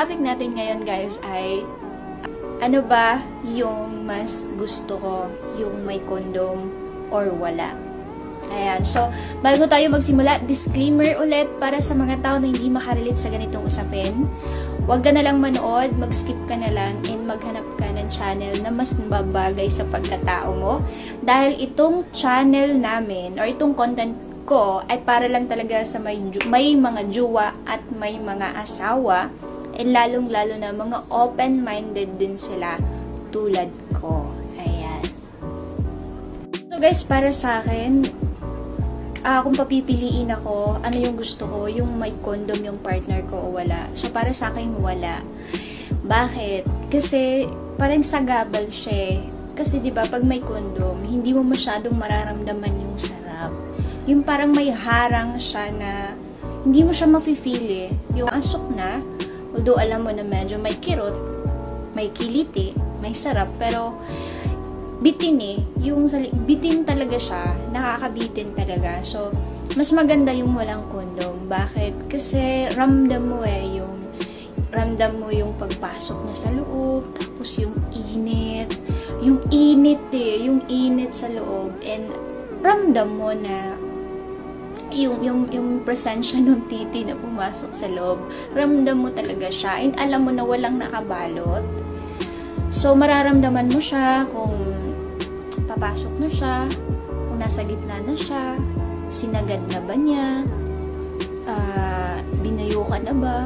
Topic natin ngayon guys ay ano ba yung mas gusto ko, yung may condom or wala. Ayan, so bago tayo magsimula, disclaimer ulit para sa mga tao na hindi makarelate sa ganitong usapin. Huwag ka na lang manood, mag-skip ka na lang, and maghanap ka ng channel na mas babagay sa pagkatao mo. Dahil itong channel namin, or itong content ko, ay para lang talaga sa may mga jowa at may mga asawa, and lalong-lalo na mga open-minded din sila, tulad ko. Ayan. So guys, para sa akin, kung papipiliin ako, ano yung gusto ko, yung may condom yung partner ko o wala. So, para sa akin, wala. Bakit? Kasi, parang sagabal siya. Kasi, di ba pag may condom, hindi mo masyadong mararamdaman yung sarap. Yung parang may harang siya na, hindi mo siya mafe-feel eh. Yung asok na, although alam mo na medyo may kirot, may kiliti, may sarap, pero, bitin eh. Yung bitin talaga siya. Nakakabitin talaga. So, mas maganda yung walang condom. Bakit? Kasi ramdam mo eh. Ramdam mo yung pagpasok niya sa loob. Tapos yung init. Yung init eh. Yung init sa loob. And ramdam mo na yung presensya ng titi na pumasok sa loob. Ramdam mo talaga siya. And alam mo na walang nakabalot. So, mararamdaman mo siya kung papasok na siya, kung nasa gitna na siya, sinagad na ba niya, binayo ka na ba,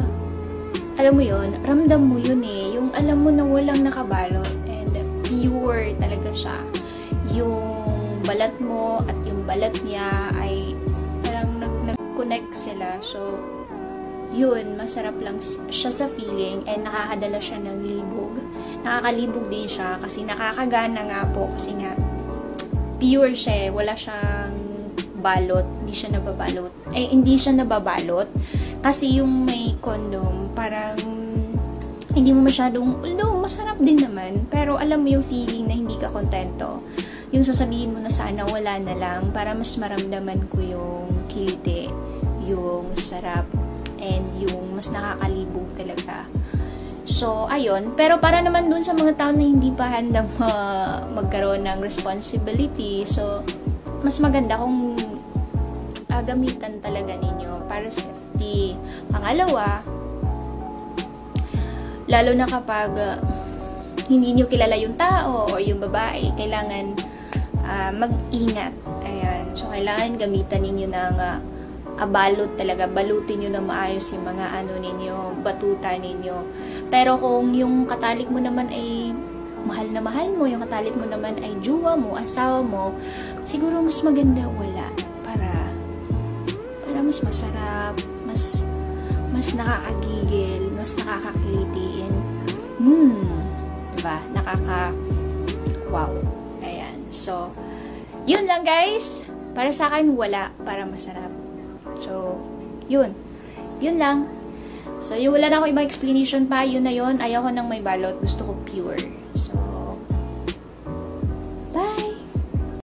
alam mo yun, ramdam mo yun eh, yung alam mo na walang nakabalot, and pure talaga siya, yung balat mo at yung balat niya ay parang nag-connect sila, so yun, masarap lang siya sa feeling, and nakakadala siya ng libog. Nakakalibog din siya kasi nakakagana nga po kasi nga pure siya, wala siyang balot, hindi siya nababalot. Hindi siya nababalot kasi yung may condom, parang hindi mo masyadong, although masarap din naman, pero alam mo yung feeling na hindi ka kontento. Yung sasabihin mo na sana wala na lang para mas maramdaman ko yung kiliti, yung sarap, and yung mas nakakalibog talaga. So, ayun. Pero para naman dun sa mga tao na hindi pa handang magkaroon ng responsibility, so, mas maganda kung gamitan talaga ninyo para safety. Pangalawa, lalo na kapag hindi nyo kilala yung tao or yung babae, kailangan mag-ingat. Ayan. So, kailangan gamitan ninyo ng balot talaga, balutin nyo na maayos yung mga ano ninyo, batuta ninyo. Pero kung yung katalik mo naman ay mahal na mahal mo, yung katalik mo naman ay jowa mo, asawa mo, siguro mas maganda wala para mas masarap, mas nakakagigil, mas nakakakilitiin. Diba? Wow. Ayan. So, yun lang guys. Para sa akin, wala para masarap. So, yun. Yun lang. So, yung wala na ako ibang explanation pa, yun na yun. Ayaw ko nang may balot. Gusto ko pure. So,